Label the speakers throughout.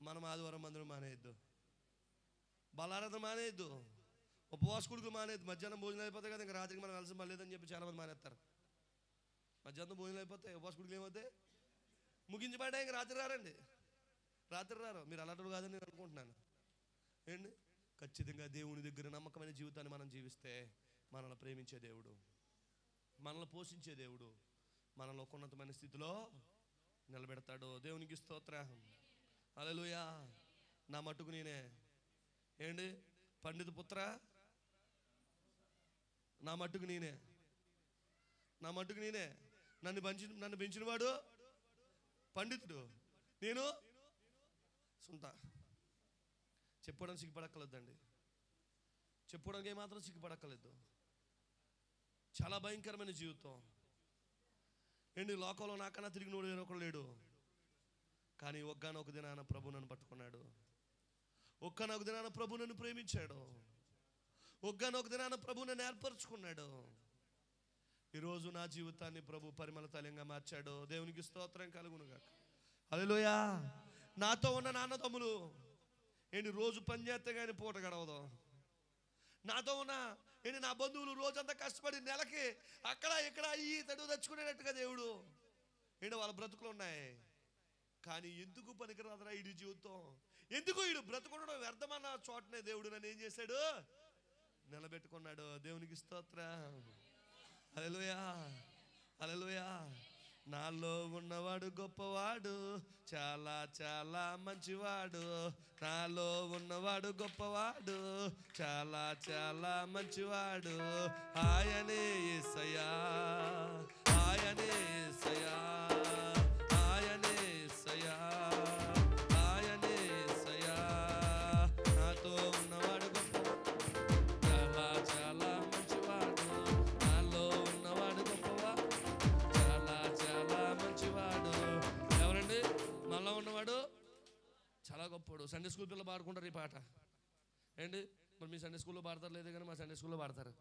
Speaker 1: మనం ఆదివారం మందిరం మానేయద్దు, బలారాధన మానేయద్దు, ఉపవాస కుడుకులు మానేయద్దు. మధ్యాహ్నం భోజనం అయిపోతాయి కదా, ఇంకా రాత్రికి మనం కలిసి మళ్ళీదని చెప్పి చాలామంది మానేస్తారు. మధ్యాహ్నం భోజనం అయిపోతాయి, ఉపవాస కుడుకులు ఏమవుతాయి, ముగించి పడ్డా ఇంకా రాత్రి రారండి, రాత్రి రారు. మీరు అలాంటి కాదని నేను అనుకుంటున్నాను. ఏంటి, ఖచ్చితంగా దేవుని దగ్గర నమ్మకమైన జీవితాన్ని మనం జీవిస్తే మనల్ని ప్రేమించే దేవుడు, మనల్ని పోషించే దేవుడు మనలో ఉన్నతమైన స్థితిలో నిలబెడతాడు. దేవునికి స్తోత్రం. హల్లెలూయా. నా మట్టుకు నేనే ఏంటి పండిత పుత్ర, నా మట్టుకు నేనే, నా మట్టుకు నేనే. నన్ను పెంచినవాడు పండితుడు, నేను సుంత. చెప్పుకోవడానికి సిగ్గుపడక్కర్లేదండి, చెప్పుకోవడానికి ఏమాత్రం సిగ్గుపడక్కర్లేదు. చాలా భయంకరమైన జీవితం ఏంటి. లోకంలో నాకన్నా తిరిగినోడు ఒకడు లేడు. కానీ ఒక్కనొక దినాన ప్రభు నన్ను పట్టుకున్నాడు, ఒక్కనొక దినాన ప్రభు నన్ను ప్రేమించాడు, ఒక్కనొక దినాన ప్రభు నన్ను ఏర్పరచుకున్నాడు. ఈరోజు నా జీవితాన్ని ప్రభు పరిమళ తైలంగా మార్చాడు. దేవునికి స్తోత్రం కలుగునుగాక. హల్లెలూయా. నాతో ఉన్న నాన్నదమ్ములు ఏంటి రోజు పని చేస్తే కానీ పూట గడవదు. నాతో ఉన్న ఏంటి నా బంధువులు రోజంతా కష్టపడి నెలకి అక్కడ ఇక్కడ ఈ తడువు తెచ్చుకునేటట్టుగా దేవుడు ఏంటి వాళ్ళ బ్రతుకులు ఉన్నాయి. కానీ ఎందుకు పనికిరాదురా ఈడి జీవితం, ఎందుకు ఈడు బ్రతుకుండడం వ్యర్థమన్న చోటనే దేవుడు నన్ను ఏం చేశాడు, నిలబెట్టుకున్నాడు. దేవునికి స్తోత్రం. హల్లెలూయా, హల్లెలూయా. నాలో ఉన్నవాడు గొప్పవాడు, చాలా చాలా మంచివాడు. నాలో ఉన్నవాడు గొప్పవాడు, చాలా చాలా మంచివాడు. ఆయనే యేసయ్యా, ఆయనే యేసయ్యా, ఆయనే యేసయ్యా, ఆయనే యేసయ్యా. నాతో ఉన్నవాడు గొప్పవాడు, చాలా చాలా మంచివాడు. నాలో ఉన్నవాడు గొప్పవాడు, చాలా చాలా మంచివాడు. ఎవరండి మనలో ఉన్నవాడు? చాలా గొప్పవాడు. సండే స్కూల్ పిల్లలు పాడుకుంటారు ఈ పాట ఏంటి. మరి మీ సండే స్కూల్లో పాడతారు లేదు కానీ మా సండే స్కూల్లో పాడతారు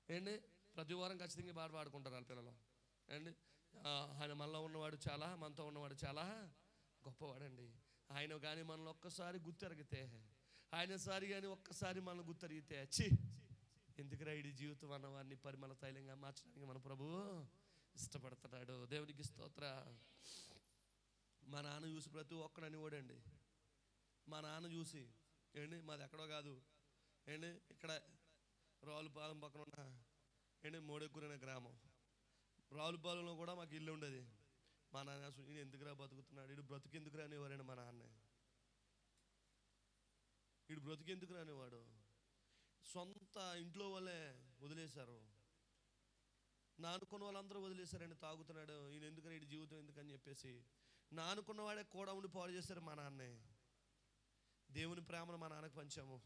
Speaker 1: ఏంటి. ప్రతి వారం ఖచ్చితంగా పాట పాడుకుంటారు వాళ్ళ పిల్లలు ఏంటి. ఆయన మనలో ఉన్నవాడు చాలా, మనతో ఉన్నవాడు చాలా గొప్పవాడండి. ఆయన కానీ మనల్ని ఒక్కసారి గుర్తెరిగితే, ఆయన సారి కానీ ఒక్కసారి మనల్ని గుర్తెరిగితే చి ఎందుకురా ఈ జీవితం అన్నవాడిని పరిమళ తైలంగా మార్చడానికి మన ప్రభువు ఇష్టపడుతున్నాడు. దేవునికి స్తోత్ర. మా నాన్న చూసి ప్రతి ఒక్కడని ఓడండి. మా నాన్న చూసి ఏంటి, మాది ఎక్కడో కాదు ఏంటి, ఇక్కడ రావులపాలెం పక్కన ఉన్న ఏంటి మోడెక్కూరు అనే గ్రామం. రావులపాలెంలో కూడా మాకు ఇల్లు ఉండేది. మా నాన్న ఈయన ఎందుకురా బతుకుతున్నాడు, వీడు బ్రతుకెందుకురా అనేవారండి మా నాన్న. వీడు బ్రతుకెందుకురా అనేవాడు. సొంత ఇంట్లో వాళ్ళే వదిలేశారు, నా అనుకున్న వాళ్ళందరూ వదిలేశారండి. తాగుతున్నాడు ఈయన, ఎందుకని వీడి జీవితం ఎందుకని చెప్పేసి నా అనుకున్నవాడే కూడా ఉండి పాడు చేశారు మా నాన్నే. దేవుని ప్రేమను మా నాన్నకు పంచాము.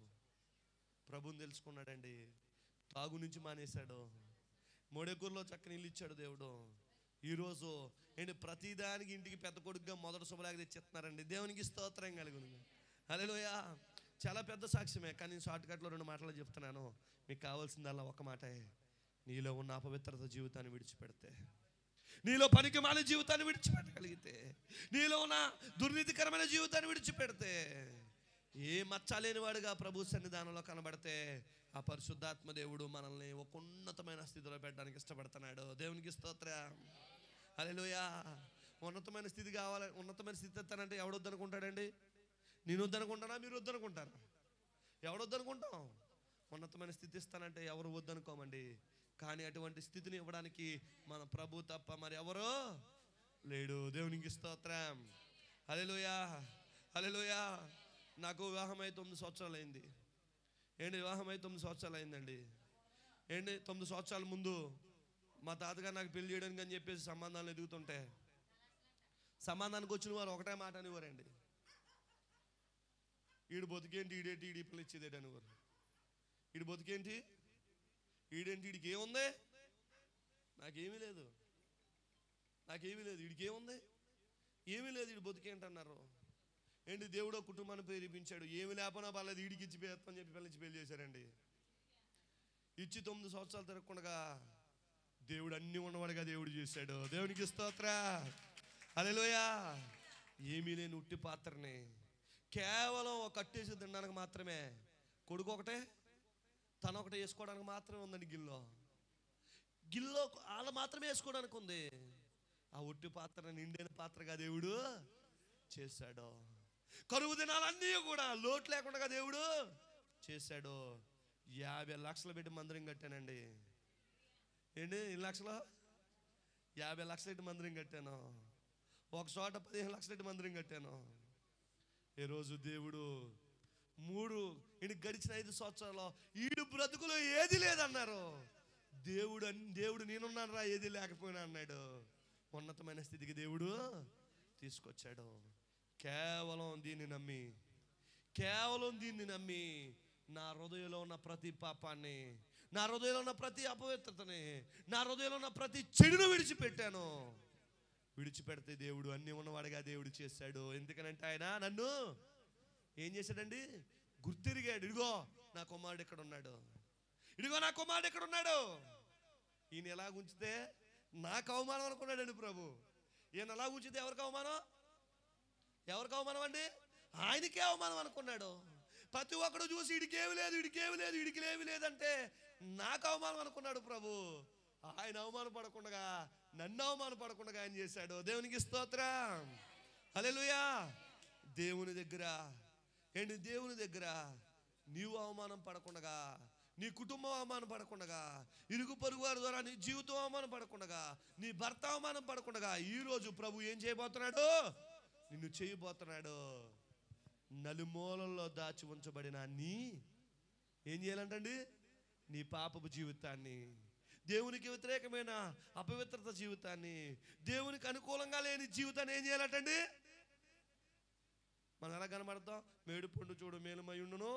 Speaker 1: ప్రభుని తెలుసుకున్నాడండి, తాగు నుంచి మానేశాడు. మోడెకూరులో చక్కని ఇల్లు ఇచ్చాడు దేవుడు. ఈరోజు ఏంటి ప్రతిదానికి ఇంటికి పెద్ద కొడుకుగా మొదటి శుభలేఖ తెచ్చిస్తున్నారండి. దేవునికి స్తోత్రం కలుగును. హల్లెలూయా. చాలా పెద్ద సాక్ష్యమే, కానీ షార్ట్ కట్లో 2 మాటలు చెప్తున్నాను. మీకు కావాల్సిందల్లా ఒక మాటే, నీలో ఉన్న అపవిత్రత జీవితాన్ని విడిచిపెడితే, నీలో పనికిమాలిన జీవితాన్ని విడిచిపెట్టగలిగితే, నీలో ఉన్న దుర్నీతికరమైన జీవితాన్ని విడిచిపెడితే, ఏ మచ్చలేనివాడుగా ప్రభు సన్నిధానంలో కనబడితే ఆ పరిశుద్ధాత్మ దేవుడు మనల్ని ఒక ఉన్నతమైన స్థితిలో పెట్టడానికి ఇష్టపడుతున్నాడు. దేవునికి స్తోత్రం. హల్లెలూయా. ఉన్నతమైన స్థితి కావాలి. ఉన్నతమైన స్థితి ఎత్తానంటే ఎవడొద్దనుకుంటాడండి? నేను వద్దనుకుంటానా, మీరు వద్దనుకుంటారా? ఎవడొద్దనుకుంటాం? ఉన్నతమైన స్థితి ఇస్తానంటే ఎవరు వద్దనుకోమండి. కానీ అటువంటి స్థితిని ఇవ్వడానికి మన ప్రభు తప్ప మరి ఎవరో లేడు. దేవునికి స్తోత్రం. హల్లెలూయా, హల్లెలూయా. నాకు వివాహమై 9 సంవత్సరాలు అయింది ఏంటి. వివాహమై 9 సంవత్సరాలు అయిందండి ఏంటి. 9 సంవత్సరాల ముందు మా తాతగారు నాకు పెళ్లి చేయడానికి అని చెప్పేసి సంబంధాలు ఎదుగుతుంటే, సంబంధానికి వచ్చిన వారు ఒకటే మాట అనేవారండి, ఈడు బతికేంటి, ఈడేంటి, ఈడి పిల్ల ఇచ్చేదేటి అనేవారు. ఈడు బతికేంటి, ఈడేంటి, ఈడికి ఏముంది, నాకేమీ లేదు, నాకేమీ లేదు, వీడికి ఏముంది, ఏమీ లేదు, వీడు బతికేంటి అన్నారు ఏంటి. దేవుడు కుటుంబాన్ని ప్రేరేపించాడు, ఏమి లేపనా పర్లేదు వీడికి ఇచ్చి పేరుతో చెప్పి పిల్లలు ఇచ్చి పెళ్లి చేశారండి. ఇచ్చి 9 సంవత్సరాలు తిరగకుండా దేవుడు అన్ని ఉన్నవాడుగా దేవుడు చేశాడు. దేవునికి స్తోత్రం. హల్లెలూయా. ఏమీ లేని ఉట్టి పాత్రని కేవలం కట్టేసి తినడానికి మాత్రమే. కొడుకు ఒకటే, తన ఒకటే వేసుకోవడానికి మాత్రమే ఉందండి. గిల్లో వాళ్ళ మాత్రమే వేసుకోవడానికి ఉంది. ఆ ఒట్టి పాత్ర నిండిన పాత్రగా దేవుడు చేశాడు. కరువు దినాలన్నీ కూడా లోటు లేకుండా దేవుడు చేశాడు. 50 లక్షలు పెట్టి మందిరం కట్టానండి. ఏంటి 2 లక్షలు? 50 లక్షలు పెట్టి మందిరం కట్టాను. ఒక చోట 15 లక్షలు పెట్టి మందిరం కట్టాను. ఈరోజు దేవుడు గడిచిన 5 సంవత్సరాల్లో ఈడు బ్రతుకులో ఏది లేదన్నారు. దేవుడు నేనున్నాను రా, ఏది లేకపోయినా అన్నాడు. ఉన్నతమైన స్థితికి దేవుడు తీసుకొచ్చాడు. కేవలం దీన్ని నమ్మి నా హృదయంలో ఉన్న ప్రతి పాపాన్ని, నా హృదయంలో ఉన్న ప్రతి అపవిత్రతని, నా హృదయంలో ఉన్న ప్రతి చెడును విడిచిపెడితే దేవుడు అన్నీ ఉన్నవాడిగా దేవుడు చేశాడు. ఎందుకనంటే ఆయన నన్ను ఏం చేశాడండి? గుర్తిరిగాడు. ఇదిగో నా కుమారుడు ఇక్కడ ఉన్నాడు, ఈయన ఎలా ఉంచితే నాకు అవమానం అనుకున్నాడండి ప్రభు. ఈయన ఎలా ఉంచితే ఎవరికి అవమానం అండి? ఆయనకే అవమానం అనుకున్నాడు. ప్రతి ఒక్కడు చూసి ఇడికేమి లేదంటే నాకు అవమానం అనుకున్నాడు ప్రభు. ఆయన అవమానపడకుండా, నన్ను అవమానపడకుండా ఆయన చేశాడు. దేవునికి స్తోత్రం, హల్లెలూయా. దేవుని దగ్గర నీవు అవమానం పడకుండా, నీ కుటుంబం అవమానం పడకుండా, ఇరుగు పొరుగు వారి ద్వారా నీ జీవితం అవమానం పడకుండా, నీ భర్త అవమానం పడకుండా ఈరోజు ప్రభు ఏం చేయబోతున్నాడు? నిన్ను చేయబోతున్నాడు. నలుమూలల్లో దాచి ఉంచబడిన ఏం చేయాలంటండి? నీ పాపపు జీవితాన్ని, దేవునికి వ్యతిరేకమైన అపవిత్రత జీవితాన్ని, దేవునికి అనుకూలంగా లేని జీవితాన్ని ఏం చేయాలంటండి? మనం ఎలా కనబడతాం? మేడిపండు చూడు మేలుమయుండును.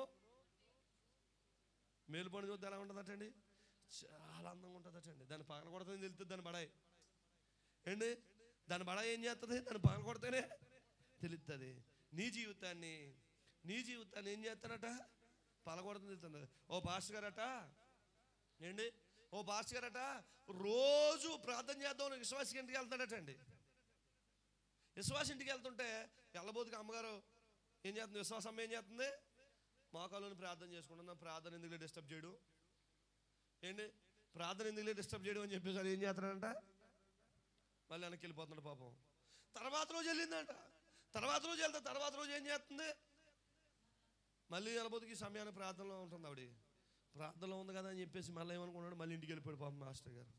Speaker 1: మేలుపండు చూస్తే ఎలా ఉంటుందటండి? చాలా అందంగా ఉంటుందటండి. దాన్ని పగల కొడతానే తెలుస్తుంది దాని బడాయి ఏంటి. దాని బడాయి ఏం చేస్తుంది? దాన్ని పగల కొడితేనే తెలుస్తుంది. నీ జీవితాన్ని ఏం చేస్తానట? పగలగొడతానే తెలుస్తుంది. ఓ పాస్టర్ గారట రోజు ప్రార్థన చేద్దాం విశ్వాస ఇంటికి వెళ్తాడటండి. విశ్వాస ఇంటికి వెళ్తుంటే వెళ్ళబోతుకి అమ్మగారు ఏం చేస్తుంది? విశ్వాసం ఏం చేస్తుంది? మోకాళ్ళని ప్రార్థన చేసుకుంటున్నా. ప్రార్థన ఎందుకు డిస్టర్బ్ చేయడం అని చెప్పేసి ఏం చేస్తాడంట? మళ్ళీ వెనక్కి వెళ్ళిపోతున్నాడు పాపం. తర్వాత రోజు వెళ్ళిందంట. తర్వాత రోజు ఏం చేస్తుంది? మళ్ళీ వెళ్ళబోతుకి సమయాన్ని ప్రార్థనలో ఉంటుంది. ప్రార్థనలో ఉంది కదా అని చెప్పేసి మళ్ళీ ఏమనుకున్నాడు? మళ్ళీ ఇంటికి వెళ్ళిపోయాడు పాపం మాస్టర్ గారు.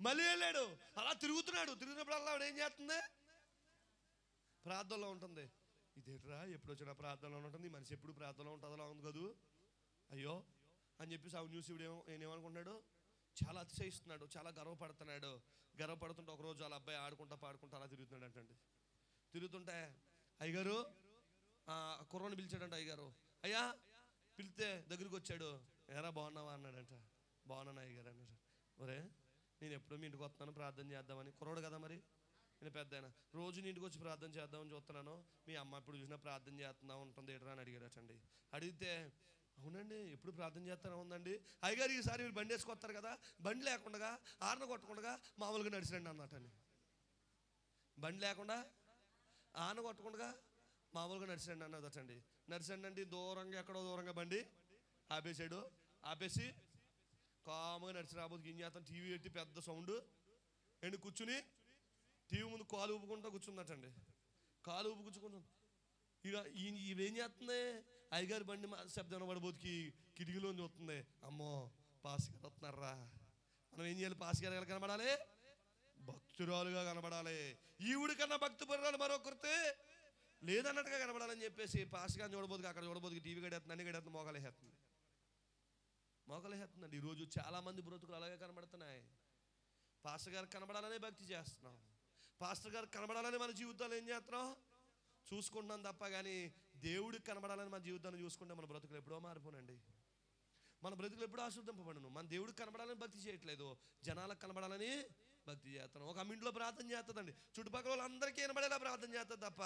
Speaker 1: మళ్ళీ వెళ్ళాడు. అలా తిరుగుతున్నప్పుడల్లా ఆవిడ ఏం చేస్తుంది? ప్రార్థనలో ఉంటుంది. ఇదేట్రా ఎప్పుడు వచ్చినా ప్రార్థనలో ఉంటుంది, ఈ మనిషి ఎప్పుడు ప్రార్థనలో ఉంటుంది అలా ఉంది కదూ, అయ్యో అని చెప్పేసి ఆ న్యూస్ ఏమనుకుంటున్నాడు? చాలా అతిశయిస్తున్నాడు, చాలా గర్వపడుతుంటే ఒకరోజు వాళ్ళ అబ్బాయి ఆడుకుంటా పాడుకుంటా అలా తిరుగుతున్నాడు అంటండి. తిరుగుతుంటే అయ్యగారు కుర్రోని పిలిచాడంట. అయ్యా పిలిస్తే దగ్గరికి వచ్చాడు. ఎరా బాగున్నావా అన్నాడంట. బాగున్నాను అయ్యగారు అన్నాడు. ఒరే నేను ఎప్పుడూ మీ ఇంటికి వస్తున్నాను ప్రార్థన చేద్దామని. కుర్రోడు కదా మరి, నేను పెద్ద అయినా రోజు నీ ఇంటికి వచ్చి ప్రార్థన చేద్దామని చూస్తున్నాను. మీ అమ్మ ఇప్పుడు చూసినా ప్రార్థన చేస్తున్నా ఉంటుంది ఏట్రా అని అడిగాడటండి. అడిగితే అవునండి ఎప్పుడు ప్రార్థన చేస్తానే ఉందండి. అయ్యగారు ఈసారి మీరు బండి వేసుకొస్తారు కదా, బండి లేకుండా ఆరన కొట్టకుండా మామూలుగా నడిచిరండి అన్నట్టండి. బండి లేకుండా ఆన కొట్టకుండా మామూలుగా నడిచిరండి అన్నదటండి. నడిచండి అంటే ఎక్కడో దూరంగా బండి ఆపేసి కాముగా నడిచి రాబోతుకి ఏం చేస్తాను? టీవీ పెట్టి పెద్ద సౌండ్ కూర్చుని టీవీ ముందు కాలు ఊపుకుంటూ కూర్చుందటండి. కాలు కూర్చుకుంటుంది. ఇక ఇవేం చేస్తుంది? అయ్యగారి బండి శబ్దం పడిపోతుకి కిటికీలో చూస్తుంది. అమ్మో పాస్ గారు వస్తున్నారా. మనం ఏం చేయాలి? పాస్ గారు ఎలా కనబడాలి? భక్తురాలుగా కనబడాలి. ఈవిడి కన్నా భక్తి పరురాలు మరొకరితే లేదన్నట్టుగా కనబడాలని చెప్పేసి పాస్ గారిని అక్కడ చూడబోతుకి టీవీ గడేస్తుంది, అన్ని గడేస్తుంది, మోకాలేస్తుందండి. ఈరోజు చాలా మంది బ్రతుకులు అలాగే కనబడుతున్నాయి. పాస్టర్ గారు కనబడాలనే భక్తి చేస్తున్నాం. పాస్టర్ గారు కనబడాలని మన జీవితాలు ఏం చేస్తున్నాం? చూసుకుంటున్నాం తప్ప కానీ దేవుడికి కనబడాలని మన జీవితాన్ని చూసుకుంటే మన బ్రతుకులు ఎప్పుడో మారిపోనండి. మన బ్రతుకులు ఎప్పుడో ఆశుద్ధంపబడను. మన దేవుడికి కనబడాలని భక్తి చేయట్లేదు, జనాలకు కనబడాలని భక్తి చేస్తున్నాం. ఒక ఇంట్లో ప్రార్థన చేస్తుందండి, చుట్టుపక్కల వాళ్ళందరికీ కనబడేలా ప్రార్థన చేస్తుంది తప్ప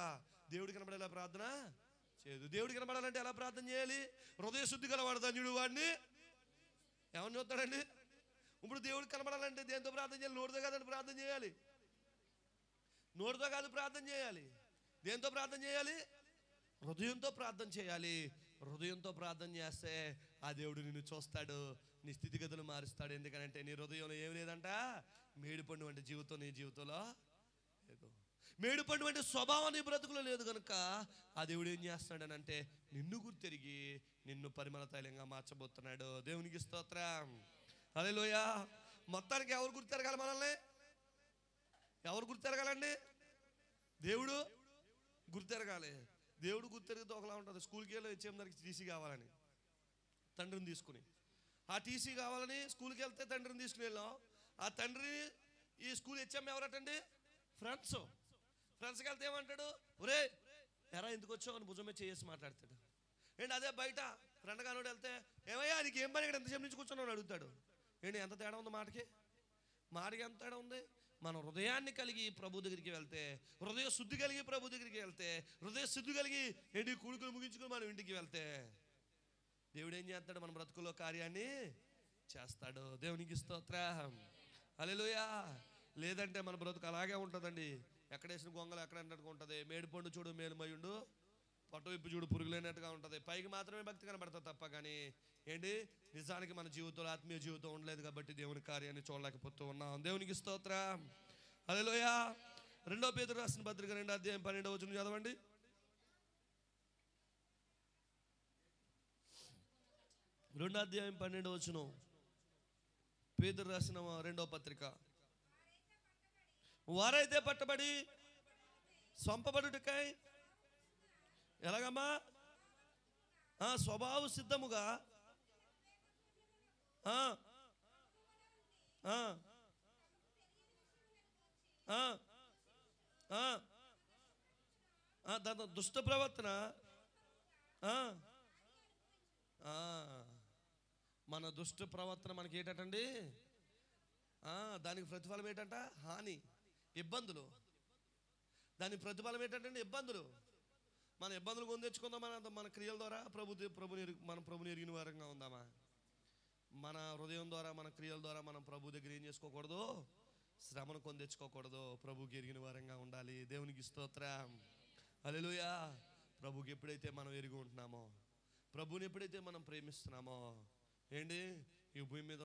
Speaker 1: దేవుడికి కనబడేలా ప్రార్థన చేయదు. దేవుడికి కనబడాలంటే ఎలా ప్రార్థన చేయాలి? హృదయ శుద్ధి గలవాడు ధన్యుడు వాడిని ఏమని చూస్తాడండి? ఇప్పుడు దేవుడికి కనబడాలంటే దేంతో ప్రార్థన చేయాలి? నోటితో కాదండి ప్రార్థన చేయాలి. నోటితో కాదు ప్రార్థన చేయాలి. దేంతో ప్రార్థన చేయాలి? హృదయంతో ప్రార్థన చేయాలి. హృదయంతో ప్రార్థన చేస్తే ఆ దేవుడు నిన్ను చూస్తాడు, నీ స్థితిగతులు మారుస్తాడు. ఎందుకంటే నీ హృదయంలో ఏమి లేదంట, మేడిపండు వంటి జీవితం నీ జీవితంలో లేదు. మేడిపండు వంటి స్వభావం నీ బ్రతుకులో లేదు కనుక ఆ దేవుడు ఏం చేస్తున్నాడనంటే నిన్ను గుర్తెరిగి నిన్ను పరిమళ తైలంగా మార్చబోతున్నాడు. దేవునికి స్తోత్రం, హల్లెలూయా. మొత్తానికి ఎవరు గుర్తెరగాలి మనల్ని? ఎవరు గుర్తెరగాలండి? దేవుడు గుర్తెరగాలి. దేవుడు గుర్తెరిగితే ఒకలా ఉంటుంది. స్కూల్కి వెళ్ళి వచ్చేందరికి టీసీ కావాలని తండ్రిని తీసుకుని, ఆ టీసీ కావాలని స్కూల్కి వెళ్తే తండ్రిని తీసుకుని వెళ్ళాం. ఆ తండ్రిని ఈ స్కూల్ హెచ్ఎం ఎవరటండి? ఫ్రెండ్స్కి వెళ్తే ఏమంటాడు? ఒరే ఎరా ఎందుకు వచ్చావు అని భుజమే చేసి మాట్లాడతాడు. ఏంటి అదే బయట ఫ్రెండ్ కానోడు వెళ్తే ఏమయ్యా నీకు ఏం పని ఇక్కడ ఎంతసేపు నుంచి కూర్చున్నావు అని అడుగుతాడు. ఏంటి ఎంత తేడా ఉంది మాటకి ఎంత తేడా ఉంది? మన హృదయాన్ని కలిగి ప్రభు దగ్గరికి వెళ్తే, హృదయ శుద్ధి కలిగి ప్రభు దగ్గరికి వెళ్తే, హృదయ శుద్ధి కలిగి ఏంటి కూడుకులు ముగించుకుని మనం ఇంటికి వెళ్తే దేవుడు ఏం చేస్తాడు? మన బ్రతుకులో కార్యాన్ని చేస్తాడు. దేవునికి స్తోత్రం, హల్లెలూయా. లేదంటే మన బ్రతుకు అలాగే ఉంటుందండి. ఎక్కడేసిన గొంగలు ఎక్కడ అన్నట్టుగా ఉంటుంది. మేడిపండు చూడు మేలుమయుండు, పట్టు విప్పు చూడు పురుగులైనట్టుగా ఉంటుంది. పైకి మాత్రమే భక్తి కనబడుతుంది తప్ప కానీ ఏంటి నిజానికి మన జీవితంలో ఆత్మీయ జీవితం ఉండలేదు. కాబట్టి దేవుని కార్యాన్ని చూడలేకపోతూ ఉన్నాం. దేవునికి స్తోత్రం, హల్లెలూయా. 2 పేతురు రాసిన పత్రిక 2వ అధ్యాయం 12వ వచనం చదవండి. 2వ అధ్యాయం 12వ వచనం, పేతురు రాసిన 2వ పత్రిక. వారైతే పట్టబడి సంపబడుటకై ఎలాగమ్మా? స్వభావ సిద్ధముగా దాని దుష్ట ప్రవర్తన మన దుష్ట ప్రవర్తన మనకి ఏంటండి? దానికి ప్రతిఫలం ఏంటంట? హాని, ఇబ్బందులు. దాని ప్రతిఫలం ఏంటంటే ఇబ్బందులు. మన ఇబ్బందులు కొని తెచ్చుకుందాం మన క్రియల ద్వారా. మన ప్రభుని ఎరిగిన వారంగా ఉందామా? మన హృదయం ద్వారా, మన క్రియల ద్వారా మనం ప్రభు దగ్గర ఏం చేసుకోకూడదు? శ్రమను కొని తెచ్చుకోకూడదు. ప్రభుకి ఎరిగిన వారంగా ఉండాలి. దేవునికి స్తోత్రం, హల్లెలూయా. ప్రభుకి ఎప్పుడైతే మనం ఎరిగి ఉంటున్నామో, ప్రభుని ఎప్పుడైతే మనం ప్రేమిస్తున్నామో ఏంటి ఈ భూమి మీద